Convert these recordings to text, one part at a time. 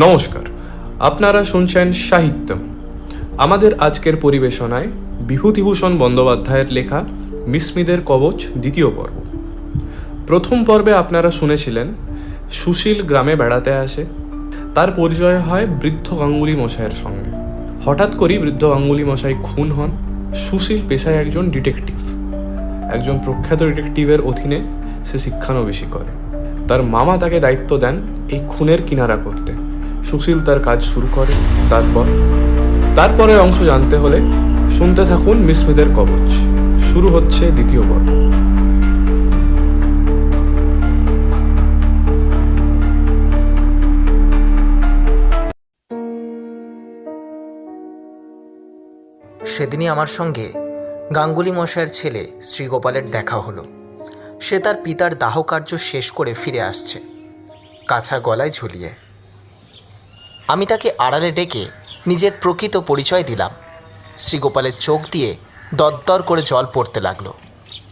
নমস্কার, আপনারা শুনছেন সাহিত্যম। আমাদের আজকের পরিবেশনায় বিভূতিভূষণ বন্দ্যোপাধ্যায়ের লেখা মিসমিদের কবচ দ্বিতীয় পর্ব। প্রথম পর্বে আপনারা শুনেছিলেন সুশীল গ্রামে বেড়াতে আসে, তার পরিচয় হয় বৃদ্ধ গাঙ্গুলি মশাইয়ের সঙ্গে। হঠাৎ করেই বৃদ্ধ গাঙ্গুলি মশাই খুন হন। সুশীল পেশায় একজন ডিটেকটিভ, একজন প্রখ্যাত ডিটেকটিভের অধীনে সে শিক্ষানবিশি করে। তার মামা তাকে দায়িত্ব দেন এই খুনের কিনারা করতে। সুশীল তার কাজ শুরু করে। তারপরের অংশ জানতে হলে শুনতে থাকুন মিসমিদের কবচ। শুরু হচ্ছে দ্বিতীয় পর্ব। সেদিনই আমার সঙ্গে গাঙ্গুলি মশাইয়ের ছেলে শ্রীগোপালের দেখা হলো। সে তার পিতার দাহকার্য শেষ করে ফিরে আসছে, কাছা গলায় ঝুলিয়ে। আমি তাকে আড়ালে ডেকে নিজের প্রকৃত পরিচয় দিলাম। শ্রীগোপালের চোখ দিয়ে দরদর করে জল পড়তে লাগলো।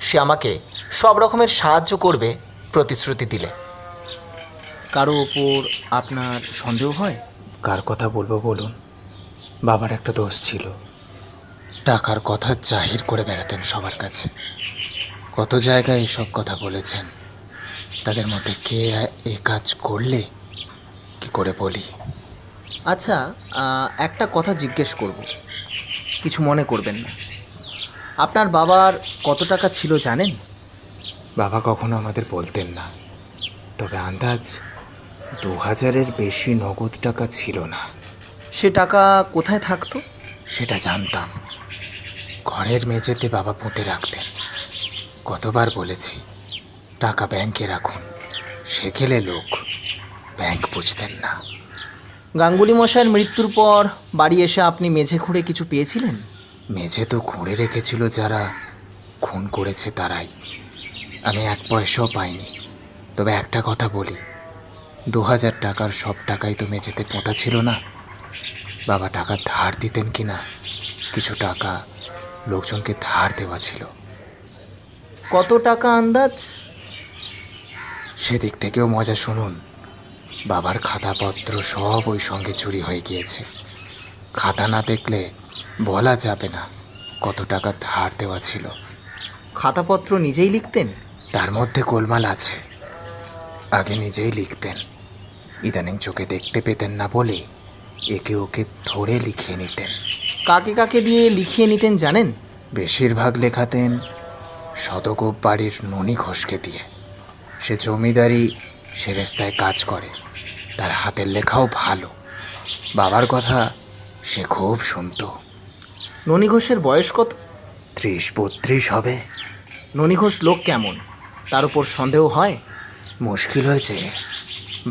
সে আমাকে সব রকমের সাহায্য করবে প্রতিশ্রুতি দিলে। কারো ওপর আপনার সন্দেহ হয়? কার কথা বলবো বলুন? বাবার একটা দোষ ছিল, টাকার কথা জাহির করে বেড়াতেন সবার কাছে। কত জায়গায় এসব কথা বলেছেন, তাদের মধ্যে কে এই কাজ করলে কি করে বলি? আচ্ছা, একটা কথা জিজ্ঞেস করব, কিছু মনে করবেন না। আপনার বাবার কত টাকা ছিল জানেন? বাবা কখনো আমাদের বলতেন না, তবে আন্দাজ 2000-এর বেশি নগদ টাকা ছিল না। সে টাকা কোথায় থাকতো? সেটা জানতাম। ঘরের মেঝেতে বাবা পুঁতে রাখতেন। কতবার বলেছি টাকা ব্যাংকে রাখুন, সেকেলে লোক, ব্যাংক বুঝতেন না। গাঙ্গুলি মশাইয়ের মৃত্যুর পর বাড়ি এসে আপনি মেঝে খুঁড়ে কিছু পেয়েছিলেন? মেঝে তো খুঁড়ে রেখেছিল যারা খুন করেছে তারাই, আমি 1 পয়সাও পাইনি। তবে একটা কথা বলি, 2000 টাকার সব টাকাই তো মেঝেতে পোঁতা ছিল না। বাবা টাকা ধার দিতেন কি না, কিছু টাকা লোকজনকে ধার দেওয়া ছিল। কত টাকা আন্দাজ? সেদিক থেকেও মজা শুনুন। বাবার খাতাপত্র সব ওই সঙ্গে চুরি হয়ে গিয়েছে। খাতা না দেখলে বলা যাবে না কত টাকা ধার দেওয়া ছিল। খাতাপত্র নিজেই লিখতেন? তার মধ্যে গোলমাল আছে। আগে নিজেই লিখতেন, ইদানিং চোখে দেখতে পেতেন না বলে একে ওকে ধরে লিখিয়ে নিতেন। কাকে কাকে দিয়ে লিখিয়ে নিতেন জানেন? বেশিরভাগ লেখাতেন শতগোপ বাড়ির ননি ঘোষকে দিয়ে। সে জমিদারি সেরেস্তায় কাজ করে, তার হাতের লেখাও ভালো। বাবার কথা সে খুব শুনত। ননী ঘোষের বয়স কত? 30-32 হবে। ননী ঘোষ লোক কেমন, তার উপর সন্দেহ হয়? মুশকিল হয়েছে,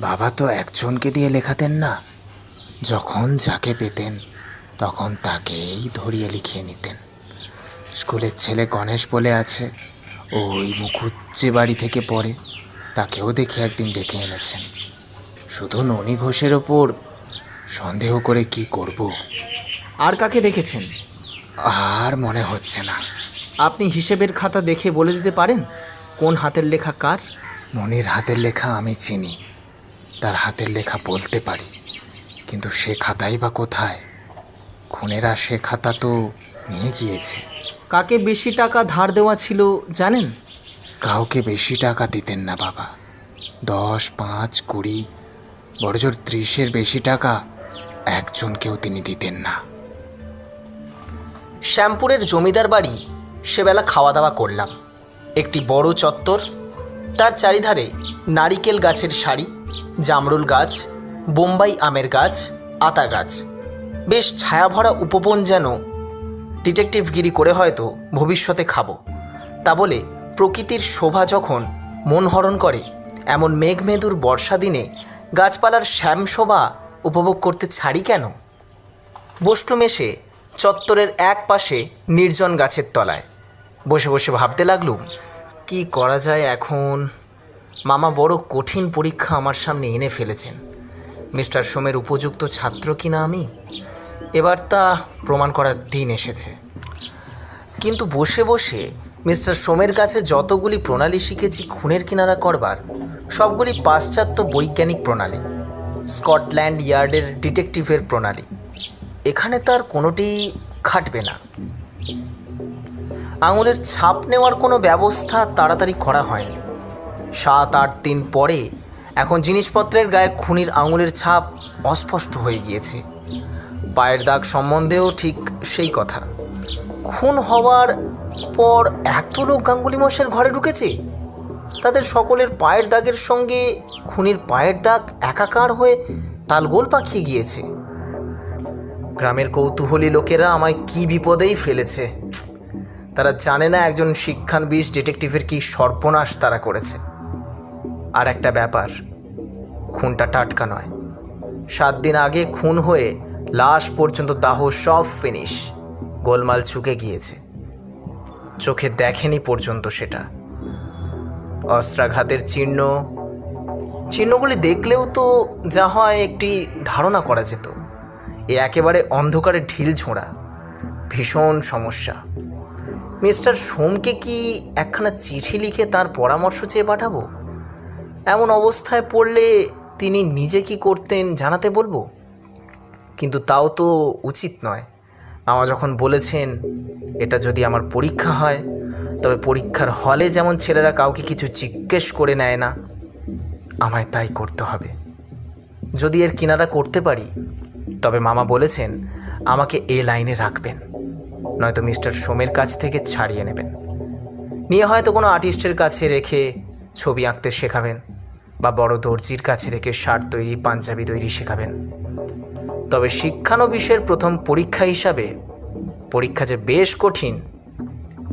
বাবা তো একজনকে দিয়ে লেখাতেন না। যখন যাকে পেতেন তখন তাকেই ধরিয়ে লিখিয়ে নিতেন। স্কুলের ছেলে গণেশ বলে আছে, ওই মুখুজ্জে বাড়ি থেকে পড়ে, তাকেও দেখে একদিন ডেকে এনেছেন। শুধু ননী ঘোষের ওপর সন্দেহ করে কি করব? আর কাকে দেখেছেন? আর মনে হচ্ছে না। আপনি হিসেবের খাতা দেখে বলে দিতে পারেন কোন হাতের লেখা কার? ননির হাতের লেখা আমি চিনি, তার হাতের লেখা বলতে পারি, কিন্তু সে খাতাই বা কোথায়? খুনেরা সে খাতা তো নিয়ে গিয়েছে। কাকে বেশি টাকা ধার দেওয়া ছিল জানেন? কাউকে বেশি টাকা দিতেন না বাবা। 10, 5, 20, বড়জোর 30-এর বেশি টাকা একজনকেও তিনি দিতেন না। শ্যামপুরের জমিদার বাড়ি সেবেলা খাওয়া দাওয়া করলাম। একটি বড় চত্বর, তার চারিধারে নারিকেল গাছের সারি, জামরুল গাছ, বোম্বাই আমের গাছ, আতা গাছ। বেশ ছায়াভরা উপবন, যেন ডিটেকটিভগিরি করে হয়তো ভবিষ্যতে খাবো। তা বলে প্রকৃতির শোভা যখন মন হরণ করে, এমন মেঘমেদুর বর্ষা দিনে গাছপালার শ্যামশোভা উপভোগ করতে ছাড়ি কেন? বসলুম এসে চত্বরের এক পাশে নির্জন গাছের তলায়। বসে বসে ভাবতে লাগলুম, কি করা যায় এখন? মামা বড় কঠিন পরীক্ষা আমার সামনে এনে ফেলেছেন। মিস্টার সোমের উপযুক্ত ছাত্র কিনা আমি, এবার তা প্রমাণ করার দিন এসেছে। কিন্তু বসে বসে মিস্টার সোমের কাছে যতগুলি প্রণালী শিখেছি খুনের কিনারা করবার, সবগুলি পাশ্চাত্য বৈজ্ঞানিক প্রণালী। স্কটল্যান্ড ইয়ার্ডের ডিটেকটিভের প্রণালী। এখানে তার কোনোটি খাটবে না। আঙুলের ছাপ নেওয়ার কোনো ব্যবস্থা তাড়াতাড়ি করা হয়নি। 7-8 দিন পরে এখন জিনিসপত্রের গায়ে খুনির আঙুলের ছাপ অস্পষ্ট হয়ে গিয়েছে। পায়ের দাগ সম্বন্ধেও ঠিক সেই কথা। খুন হওয়ার পর এত লোক গাঙ্গুলি মশাইয়ের ঘরে ঢুকেছে, তাদের সকলের পায়ের দাগের সঙ্গে খুনির পায়ের দাগ একাকার হয়ে তালগোল পাকিয়ে গিয়েছে। গ্রামের কৌতূহলী লোকেরা আমায় কি বিপদেই ফেলেছে। তারা জানে না একজন শিক্ষানবিশ ডিটেকটিভের কি সর্বনাশ তারা করেছে। আর একটা ব্যাপার, খুনটা টাটকা নয়। 7 দিন আগে খুন হয়ে লাশ পর্যন্ত দাহ সব ফিনিশ, গোলমাল চুকে গিয়েছে। চোখে দেখেনি পর্যন্ত সেটা। অস্ত্রাঘাতের চিহ্নগুলি দেখলেও তো যা হয় একটি ধারণা করা যেত। এ একেবারে অন্ধকারে ঢিল ছোঁড়া, ভীষণ সমস্যা। মিস্টার সোমকে কি একখানা চিঠি লিখে তার পরামর্শ চেয়ে পাঠাবো? এমন অবস্থায় পড়লে তিনি নিজে কি করতেন জানাতে বলবো? কিন্তু তাও তো উচিত নয়। মামা যখন বলেছেন এটা যদি আমার পরীক্ষা হয়, তবে পরীক্ষার হলে যেমন ছেলেরা কাউকে কিছু জিজ্ঞেস করে নেয় না, আমায় তাই করতে হবে। যদি এর কিনারা করতে পারি, তবে মামা বলেছেন আমাকে এ লাইনে রাখবেন, নয়তো মিস্টার সোমের কাছ থেকে ছাড়িয়ে নেবেন। নিয়ে হয়তো কোনো আর্টিস্টের কাছে রেখে ছবি আঁকতে শেখাবেন, বা বড় দর্জির কাছে রেখে শার্ট তৈরি, পাঞ্জাবি তৈরি শেখাবেন। তবে শিক্ষানবিশের প্রথম পরীক্ষা হিসাবে পরীক্ষা যে বেশ কঠিন,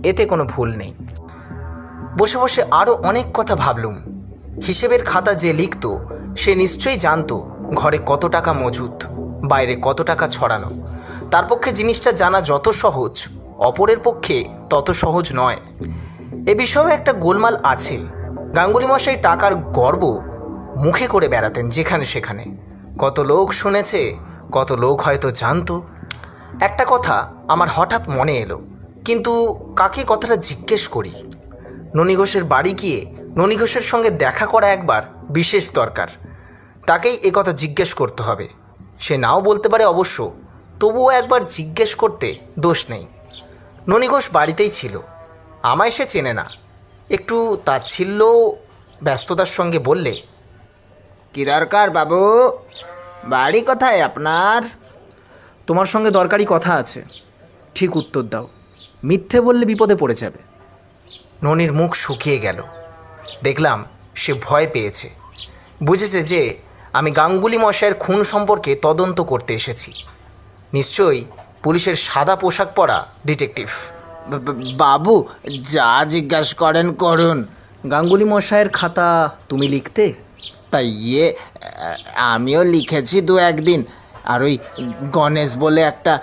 এতে কোনো ভুল নেই। বসে বসে আরও অনেক কথা ভাবলুম। হিসেবের খাতা যে লিখত সে নিশ্চয়ই জানতো ঘরে কত টাকা মজুত, বাইরে কত টাকা ছড়ানো। তার পক্ষে জিনিসটা জানা যত সহজ, অপরের পক্ষে তত সহজ নয়। এ বিষয়ে একটা গোলমাল আছে। গাঙ্গুলি মশাই টাকার গর্ব মুখে করে বেড়াতেন যেখানে সেখানে। কত লোক শুনেছে, কত লোক হয়তো জানতো। একটা কথা আমার হঠাৎ মনে এলো, কিন্তু কাকে কথাটা জিজ্ঞেস করি? ননী ঘোষের বাড়ি গিয়ে ননী ঘোষের সঙ্গে দেখা করা একবার বিশেষ দরকার। তাকেই এ কথা জিজ্ঞেস করতে হবে। সে নাও বলতে পারে অবশ্য, তবুও একবার জিজ্ঞেস করতে দোষ নেই। ননী ঘোষ বাড়িতেই ছিল, আমায় সে চেনে না। একটু তাচ্ছিল্য ব্যস্ততার সঙ্গে বললে, কি দরকার বাবু? বাড়ি কোথায় আপনার? তোমার সঙ্গে দরকারি কথা আছে, ঠিক উত্তর দাও। মিথ্যে বললে বিপদে পড়ে যাবে। ননির মুখ শুকিয়ে গেল। দেখলাম সে ভয় পেয়েছে। বুঝেছে যে আমি গাঙ্গুলি মশাইয়ের খুন সম্পর্কে তদন্ত করতে এসেছি। নিশ্চয়ই পুলিশের সাদা পোশাক পরা ডিটেকটিভ। বাবু, যা জিজ্ঞাসা করেন করুন। গাঙ্গুলি মশাইয়ের খাতা তুমি লিখতে? তাই আমিও লিখেছি 2-1 দিন। আর ওই গণেশ বলে একটা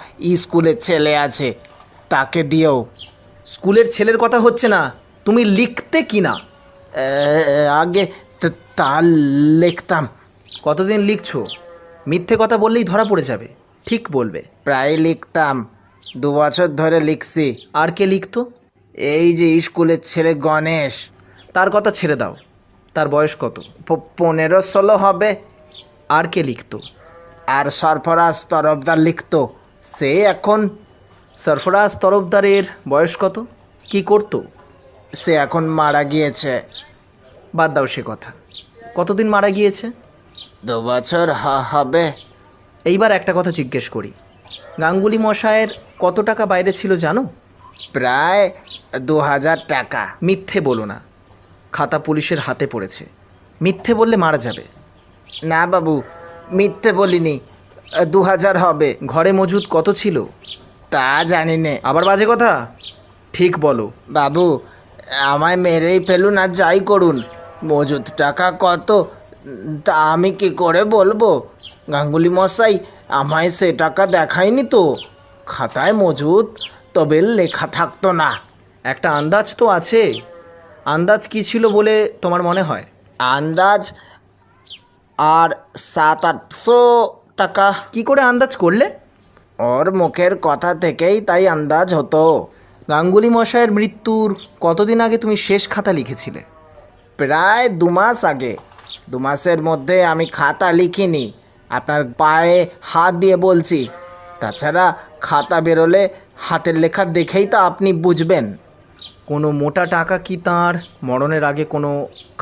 স্কুলের ছেলে আছে, তাকে দিয়েও। স্কুলের ছেলের কথা হচ্ছে না, তুমি লিখতে কি না? আগে তা লিখতাম। কতদিন লিখছো? মিথ্যে কথা বললেই ধরা পড়ে যাবে। ঠিক বলবে। প্রায় লিখতাম, 2 বছর ধরে লিখছি। আর কে লিখতো? এই যে স্কুলের ছেলে গণেশ। তার কথা ছেড়ে দাও। তার বয়স কত? 15-16 হবে। আর কে লিখতো? আর সরফরাজ তরফদার লিখতো, সে এখন। সরফরাজ তরফদারের বয়স কত? কি করতো? সে এখন মারা গিয়েছে। বাদ দাও সে কথা। কতদিন মারা গিয়েছে? 2 বছর হবে। এইবার একটা কথা জিজ্ঞেস করি, গাঙ্গুলি মশায়ের কত টাকা বাইরে ছিল জানো? প্রায় 2000 টাকা। মিথ্যে বলো না, খাতা পুলিশের হাতে পড়েছে। মিথ্যে বললে মারা যাবে। না বাবু, মিথ্যে বলিনি, 2000 হবে। ঘরে মজুদ কত ছিল? তা জানি নে। আবার বাজে কথা, ঠিক বলো। বাবু, আমায় মেরেই ফেলুন আর যাই করুন, মজুদ টাকা কত তা আমি কি করে বলবো? গাঙ্গুলি মশাই আমায় সে টাকা দেখায়নি তো। খাতায় মজুদ তবে লেখা থাকতো না। একটা আন্দাজ তো আছে। আন্দাজ কি ছিল বলে তোমার মনে হয়? আন্দাজ আর 700-800 টাকা। কি করে আন্দাজ করলে? ওর মুখের কথা থেকেই তাই আন্দাজ হতো। গাঙ্গুলি মশায়ের মৃত্যুর কতদিন আগে তুমি শেষ খাতা লিখেছিলে? প্রায় 2 মাস আগে। 2 মাসের মধ্যে আমি খাতা লিখিনি। আপনার পায়ে হাত দিয়ে বলছি। তাছাড়া খাতা বেরোলে হাতের লেখা দেখেই তো আপনি বুঝবেন। কোনো মোটা টাকা কি তার মরণের আগে কোনো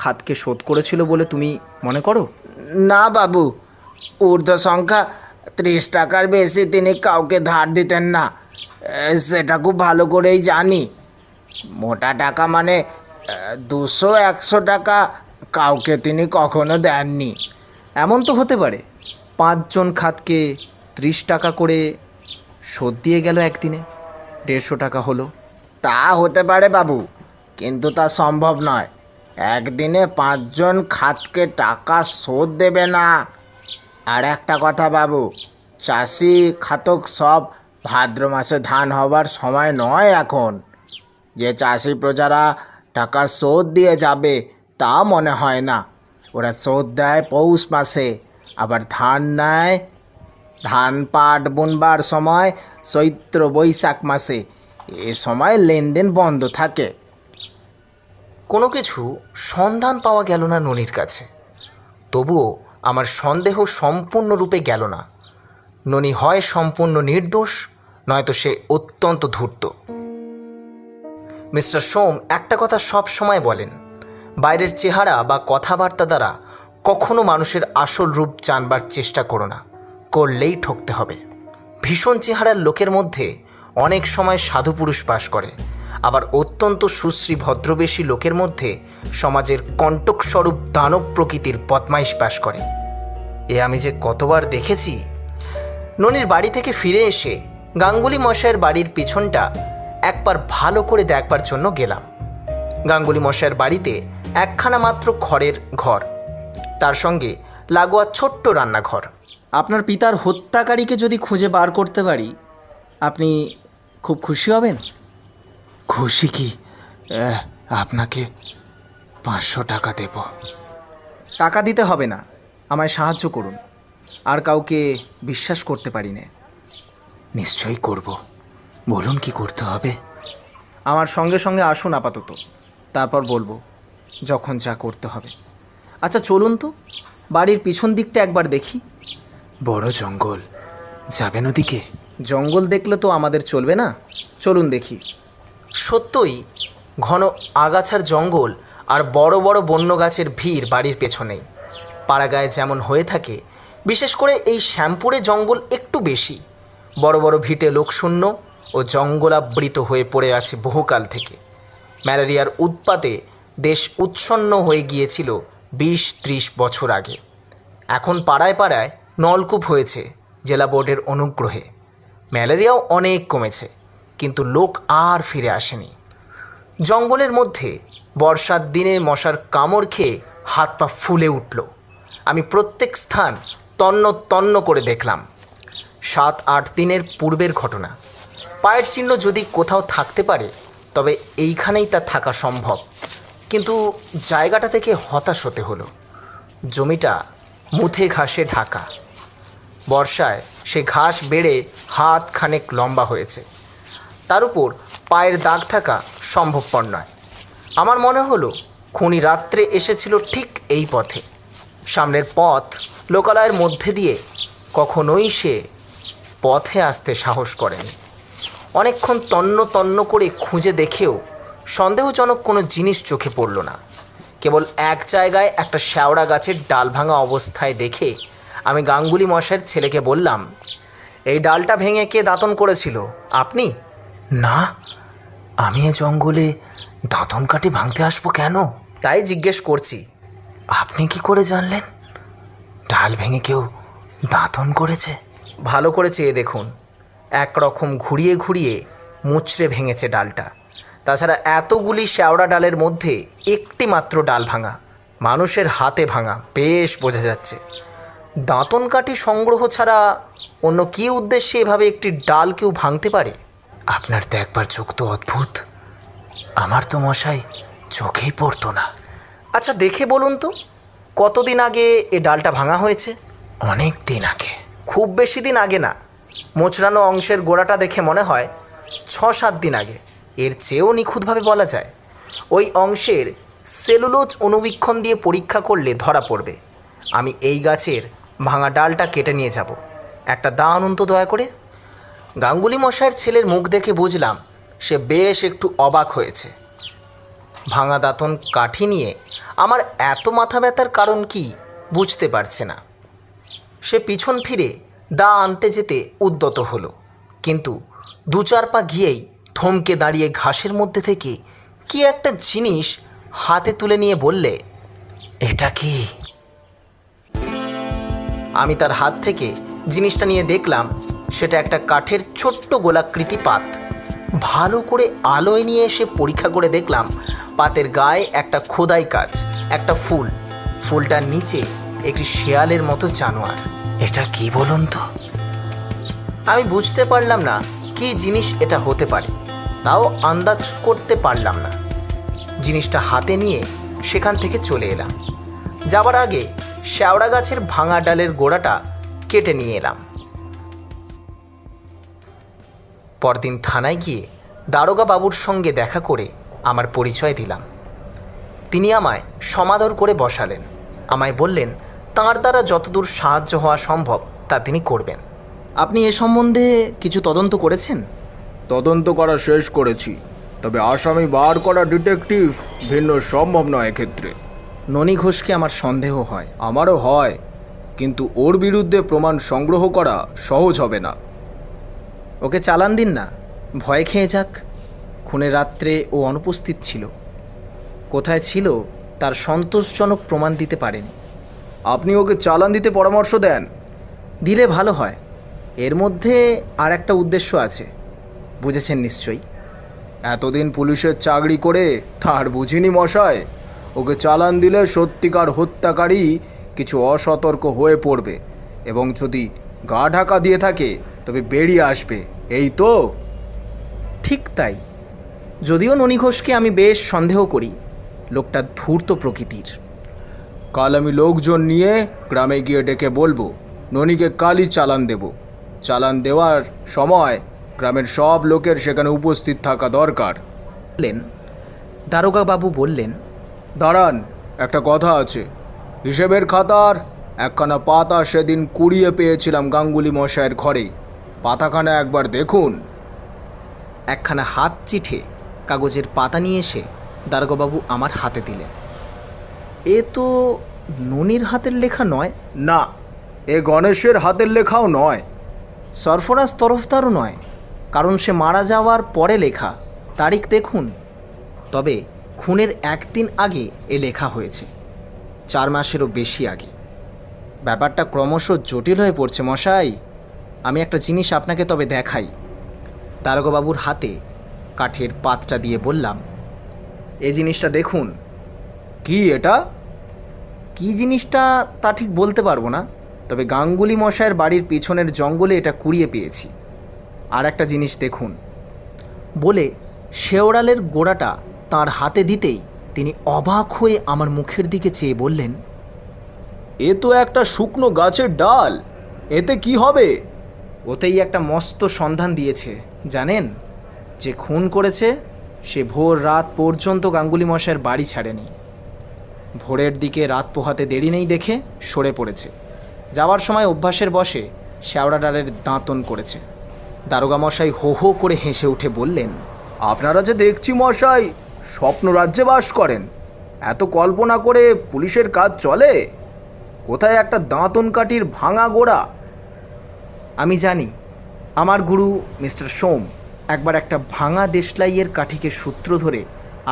খাতকে শোধ করেছিল বলে তুমি মনে করো? না বাবু, ঊর্ধ্ব সংখ্যা 30 টাকার বেশি তিনি কাউকে ধার দিতেন না, সেটা খুব ভালো করেই জানি। মোটা টাকা মানে 200-100 টাকা কাউকে তিনি কখনো দেননি। এমন তো হতে পারে 5 জন খাতকে 30 টাকা করে শোধ দিয়ে গেল একদিনে, 150 টাকা হলো। তা হতে পারে বাবু, কিন্তু তা সম্ভব নয়। একদিনে 5 জন খাতকে টাকা শোধ দেবে না। আর একটা কথা বাবু, চাষি খাতক সব ভাদ্র মাসে ধান হবার সময় নয় এখন। যে চাষি প্রজারা টাকা শোধ দিয়ে যাবে তা মনে হয় না। ওরা শোধ দেয় পৌষ মাসে, আবার ধান নেয় ধান পাট বুনবার সময় চৈত্র বৈশাখ মাসে। এ সময় লেনদেন বন্ধ থাকে। কোনো কিছু সন্ধান পাওয়া গেল না ননির কাছে। তবুও আমার সন্দেহ সম্পূর্ণরূপে গেল না। ননি হয় সম্পূর্ণ নির্দোষ, নয়তো সে অত্যন্ত ধূর্ত। মিস্টার সোম একটা কথা সব সময় বলেন, বাইরের চেহারা বা কথাবার্তা দ্বারা কখনো মানুষের আসল রূপ জানবার চেষ্টা করো না, করলেই ঠকতে হবে। ভীষণ চেহারার লোকের মধ্যে অনেক সময় সাধু পুরুষ বাস করে, আবার অত্যন্ত সুশ্রী ভদ্রবেশী লোকের মধ্যে সমাজের কণ্টকস্বরূপ দানব প্রকৃতির বদমাইশ বাস করে। এ আমি যে কতবার দেখেছি। ননির বাড়ি থেকে ফিরে এসে গাঙ্গুলি মশাইয়ের বাড়ির পিছনটা একবার ভালো করে দেখবার জন্য গেলাম। গাঙ্গুলি মশাইয়ের বাড়িতে একখানা মাত্র খড়ের ঘর, তার সঙ্গে লাগোয়া ছোট্ট রান্নাঘর। আপনার পিতার হত্যাকারীকে যদি খুঁজে বার করতে পারি আপনি খুব খুশি হবেন। খুশি কি? আপনাকে 500 টাকা দেব। টাকা দিতে হবে না, আমায় সাহায্য করুন। আর কাউকে বিশ্বাস করতে পারি না। নিশ্চয়ই করব, বলুন কি করতে হবে। আমার সঙ্গে সঙ্গে আসুন আপাতত, তারপর বলবো যখন যা করতে হবে। আচ্ছা চলুন তো, বাড়ির পিছন দিকটা একবার দেখি। বড় জঙ্গল, যাবেন ওদিকে? জঙ্গল দেখলে তো আমাদের চলবে না, চলুন দেখি। সত্যই ঘন আগাছার জঙ্গল আর বড় বড় বন্য গাছের ভিড় বাড়ির পেছনেই। পাড়াগায়ে যেমন হয়ে থাকে, বিশেষ করে এই শ্যামপুরে জঙ্গল একটু বেশি। বড় বড় ভিটে লোকশূন্য ও জঙ্গলাবৃত হয়ে পড়ে আছে বহুকাল থেকে। ম্যালেরিয়ার উৎপাতে দেশ উচ্ছন্ন হয়ে গিয়েছিল 20-30 বছর আগে। এখন পাড়ায় পাড়ায় নলকূপ হয়েছে জেলা বোর্ডের অনুগ্রহে। ম্যালেরিয়াও অনেক কমেছে, কিন্তু লোক আর ফিরে আসেনি। জঙ্গলের মধ্যে বর্ষার দিনে মশার কামড় খেয়ে হাত পা ফুলে উঠল। আমি প্রত্যেক স্থান তন্ন তন্ন করে দেখলাম। 7-8 দিনের পূর্বের ঘটনা। পায়ের চিহ্ন যদি কোথাও থাকতে পারে তবে এইখানেই তা থাকা সম্ভব, কিন্তু জায়গাটা থেকে হতাশ হতে হলো। জমিটা মুথে ঘাসে ঢাকা। বর্ষায় সে ঘাস বেড়ে হাত খানেক লম্বা হয়েছে। তার উপর পায়ের দাগ থাকা সম্ভবপর নয়। আমার মনে হলো খুনি রাত্রে এসেছিল ঠিক এই পথে। সামনের পথ লোকালয়ের মধ্যে দিয়ে কখনোই সে পথে আসতে সাহস করেনি। অনেকক্ষণ তন্ন তন্ন করে খুঁজে দেখেও সন্দেহজনক কোনো জিনিস চোখে পড়ল না। কেবল এক জায়গায় একটা শ্যাওড়া গাছের ডাল ভাঙা অবস্থায় দেখে আমি গাঙ্গুলি মশাইয়ের ছেলেকে বললাম, এই ডালটা ভেঙে কে দাঁতন করেছিল? আপনি? না, আমি এ জঙ্গলে দাঁতন কাঠি ভাঙতে আসবো কেন? তাই জিজ্ঞেস করছি। আপনি কি করে জানলেন ডাল ভেঙে কেউ দাঁতন করেছে? ভালো করে চেয়ে দেখুন, একরকম ঘুরিয়ে ঘুরিয়ে মুচড়ে ভেঙেছে ডালটা। তাছাড়া এতগুলি শ্যাওড়া ডালের মধ্যে একটি মাত্র ডাল ভাঙা, মানুষের হাতে ভাঙা, বেশ বোঝা যাচ্ছে। দাঁতন কাঠি সংগ্রহ ছাড়া অন্য কী উদ্দেশ্যে এভাবে একটি ডাল কেউ ভাঙতে পারে? আপনার তো একবার চোখ তো অদ্ভুত, আমার তো মশাই চোখেই পড়তো না। আচ্ছা দেখে বলুন তো, কতদিন আগে এ ডালটা ভাঙা হয়েছে? অনেক দিন আগে। খুব বেশি দিন আগে না। মোচড়ানো অংশের গোড়াটা দেখে মনে হয় 6-7 দিন আগে। এর চেয়েও নিখুঁতভাবে বলা যায়। ওই অংশের সেলুলোজ অণুবীক্ষণ দিয়ে পরীক্ষা করলে ধরা পড়বে। আমি এই গাছের ভাঙা ডালটা কেটে নিয়ে যাব। একটা দা আনুন তো দয়া করে। গাঙ্গুলি মশাইয়ের ছেলের মুখ দেখে বুঝলাম সে বেশ একটু অবাক হয়েছে। ভাঙা দাঁতন কাঠি নিয়ে আমার এত মাথা ব্যথার কারণ কি বুঝতে পারছে না। সে পিছন ফিরে দা আনতে যেতে উদ্যত হলো, কিন্তু 2-4 পা গিয়েই থমকে দাঁড়িয়ে ঘাসের মধ্যে থেকে কি একটা জিনিস হাতে তুলে নিয়ে বললে, এটা কি? আমি তার হাত থেকে জিনিসটা নিয়ে দেখলাম সেটা একটা কাঠের ছোট্ট গোলাকৃতি পাত। ভালো করে আলোয় নিয়ে এসে পরীক্ষা করে দেখলাম পাতের গায়ে একটা খোদাই কাজ, একটা ফুল, ফুলটার নিচে একটি শেয়ালের মতো জানোয়ার। এটা কি বলুন তো? আমি বুঝতে পারলাম না কি জিনিস এটা হতে পারে, তাও আন্দাজ করতে পারলাম না। জিনিসটা হাতে নিয়ে সেখান থেকে চলে এলাম। যাবার আগে শ্যাওড়া গাছের ভাঙা ডালের গোড়াটা কেটে নিয়ে এলাম। পরদিন থানায় গিয়ে দারোগা বাবুর সঙ্গে দেখা করে আমার পরিচয় দিলাম। তিনি আমায় সমাদর করে বসালেন। আমায় বললেন তাঁর দ্বারা যতদূর সাহায্য হওয়া সম্ভব তা তিনি করবেন। আপনি এ সম্বন্ধে কিছু তদন্ত করেছেন? তদন্ত করা শেষ করেছি, তবে আসামি বার করা ডিটেকটিভ ভিন্ন সম্ভব নয় এক্ষেত্রে। ননী ঘোষকে আমার সন্দেহ হয়। আমারও হয়, কিন্তু ওর বিরুদ্ধে প্রমাণ সংগ্রহ করা সহজ হবে না। ওকে চালান দিন না, ভয় খেয়ে যাক। খুনের রাত্রে ও অনুপস্থিত ছিল, কোথায় ছিল তার সন্তোষজনক প্রমাণ দিতে পারেনি। আপনি ওকে চালান দিতে পরামর্শ দেন? দিলে ভালো হয়। এর মধ্যে আর একটা উদ্দেশ্য আছে, বুঝেছেন নিশ্চয়ই। এতদিন পুলিশের চাকরি করে তার বুঝিনি মশাই, ওকে চালান দিলে সত্যিকার হত্যাকারী কিছু অসতর্ক হয়ে পড়বে এবং যদি গা ঢাকা দিয়ে থাকে তবে বেরিয়ে আসবে, এই তো? ঠিক তাই। যদিও ননী ঘোষকে আমি বেশ সন্দেহ করি, লোকটা ধূর্ত প্রকৃতির। কাল আমি লোকজন নিয়ে গ্রামে গিয়ে ডেকে বলবো ননীকে কালই চালান দেব। চালান দেওয়ার সময় গ্রামের সব লোকের সেখানে উপস্থিত থাকা দরকার। বললেন দারোগা বাবু। বললেন, দাঁড়ান, একটা কথা আছে। হিসেবের খাতার একখানা পাতা সেদিন কুড়িয়ে পেয়েছিলাম গাঙ্গুলি মশাইয়ের ঘরে। পাতাখানা একবার দেখুন। একখানা হাত চিঠে কাগজের পাতা নিয়ে এসে দারোগাবাবু আমার হাতে দিলেন। এ তো ননির হাতের লেখা নয়। না, এ গণেশের হাতের লেখাও নয়। সরফরাজ তরফদারও নয়, কারণ সে মারা যাওয়ার পরে লেখা। তারিখ দেখুন। তবে খুনের 1 দিন আগে এ লেখা হয়েছে, 4 মাসেরও বেশি আগে। ব্যাপারটা ক্রমশ জটিল হয়ে পড়ছে মশাই। আমি একটা জিনিস আপনাকে তবে দেখাই। দারোগাবাবুর হাতে কাঠের পাতটা দিয়ে বললাম, এই জিনিসটা দেখুন। কি এটা? কি জিনিসটা তা ঠিক বলতে পারবো না, তবে গাঙ্গুলি মশাইয়ের বাড়ির পিছনের জঙ্গলে এটা কুড়িয়ে পেয়েছি। আর একটা জিনিস দেখুন বলে শেওড়ালের গোড়াটা তার হাতে দিতেই তিনি অবাক হয়ে আমার মুখের দিকে চেয়ে বললেন, এ তো একটা শুকনো গাছের ডাল, এতে কি হবে? ওতেই একটা মস্ত সন্ধান দিয়েছে। জানেন, যে খুন করেছে সে ভোর রাত পর্যন্ত গাঙ্গুলি মশাইয়ের বাড়ি ছাড়েনি। ভোরের দিকে রাত পোহাতে দেরি নেই দেখে সরে পড়েছে। যাওয়ার সময় অভ্যাসের বশে শ্যাওড়া ডালের দাঁতন করেছে। দারোগা মশাই হো হো করে হেসে উঠে বললেন, আপনারা যে দেখছি মশাই স্বপ্ন রাজ্যে বাস করেন। এত কল্পনা করে পুলিশের কাজ চলে? কোথায় একটা দাঁতন কাঠির ভাঙা গোড়া? আমি জানি আমার গুরু মিস্টার সোম একবার একটা ভাঙা দেশলাইয়ের কাঠিকে সূত্র ধরে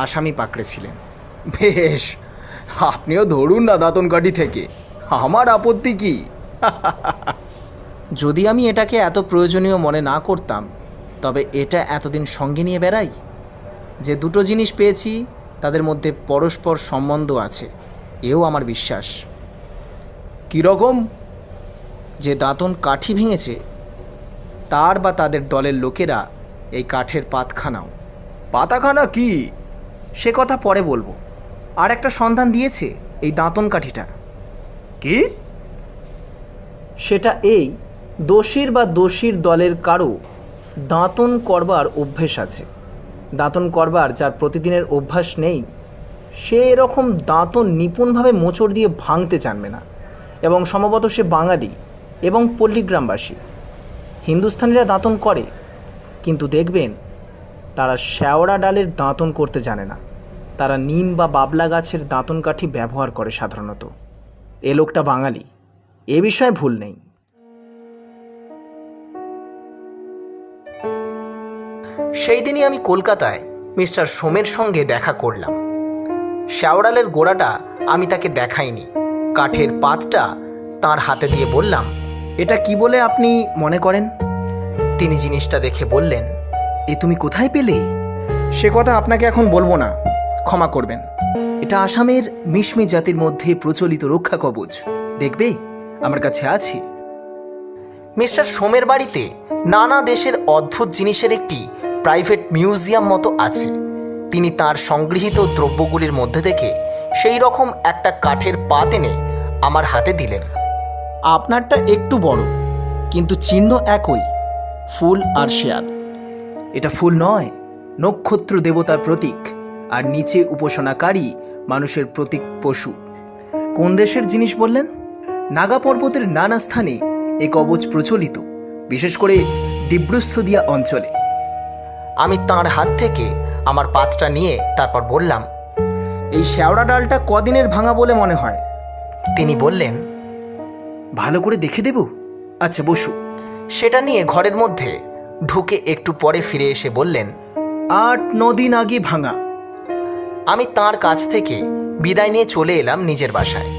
আসামি পাকড়েছিলেন। বেশ, আপনিও ধরুন না দাঁতন কাঠি থেকে, আমার আপত্তি কি? যদি আমি এটাকে এত প্রয়োজনীয় মনে না করতাম, তবে এটা এতদিন সঙ্গে নিয়ে বেড়াই। যে দুটো জিনিস পেয়েছি তাদের মধ্যে পরস্পর সম্বন্ধ আছে, এও আমার বিশ্বাস। কীরকম? যে দাঁতন কাঠি ভেঙেছে তার বা তাদের দলের লোকেরা এই কাঠের পাতখানাও। পাতাখানা কি? সে কথা পরে বলবো। আর একটা সন্ধান দিয়েছে এই দাঁতন কাঠিটা। কি? সেটা এই, দোষীর বা দোষীর দলের কারো দাঁতন করবার অভ্যেস আছে। দাঁতন করবার যার প্রতিদিনের অভ্যাস নেই, সে এরকম দাঁতন নিপুণভাবে মোচড় দিয়ে ভাঙতে জানবে না এবং সম্ভবত সে বাঙালি এবং পল্লীগ্রামবাসী। হিন্দুস্থানিরা দাঁতন করে, কিন্তু দেখবেন তারা শেওড়া ডালের দাঁতন করতে জানে না। তারা নিম বা বাবলা গাছের দাঁতন কাঠি ব্যবহার করে সাধারণত। এ লোকটা বাঙালি, এ বিষয়ে ভুল নেই। সেই দিনই আমি কলকাতায় মিস্টার সোমের সঙ্গে দেখা করলাম। শেওড়ালের গোড়াটা আমি তাকে দেখাইনি, কাঠের পাতটা তার হাতে দিয়ে বললাম, এটা কি বলে আপনি মনে করেন? তিনি জিনিসটা দেখে বললেন, এ তুমি কোথায় পেলে? সে কথা আপনাকে এখন বলবো না, ক্ষমা করবেন। এটা আসামের মিশমি জাতির মধ্যে প্রচলিত রক্ষা কবচ। দেখবে, আমার কাছে আছে। মিস্টার সোমের বাড়িতে নানা দেশের অদ্ভুত জিনিসের একটি প্রাইভেট মিউজিয়াম মতো আছে। তিনি তার সংগৃহীত দ্রব্যগুলির মধ্যে থেকে সেই রকম একটা কাঠের পাত এনে আমার হাতে দিলেন। আপনারটা একটু বড়, কিন্তু চিহ্ন একই, ফুল আর শেয়াল। এটা ফুল নয়, নক্ষত্র দেবতার প্রতীক, আর নিচে উপাসনাকারী মানুষের প্রতীক পশু। কোন দেশের জিনিস বললেন? নাগা পর্বতের নানা স্থানে এই কবচ প্রচলিত, বিশেষ করে দিব্রুসদিয়া অঞ্চলে। আমি তার হাত থেকে আমার পাতটা নিয়ে তারপর বললাম, এই শেওড়া ডালটা কদিনের ভাঙা বলে মনে হয়? তিনি বললেন, ভালো করে দেখে দেব। আচ্ছা, বসু। সেটা নিয়ে ঘরের মধ্যে ঢুকে একটু পরে ফিরে এসে বললেন, 8-9 দিন আগে ভাঙা। আমি তার কাছ থেকে বিদায় নিয়ে চলে এলাম নিজের বাসায়।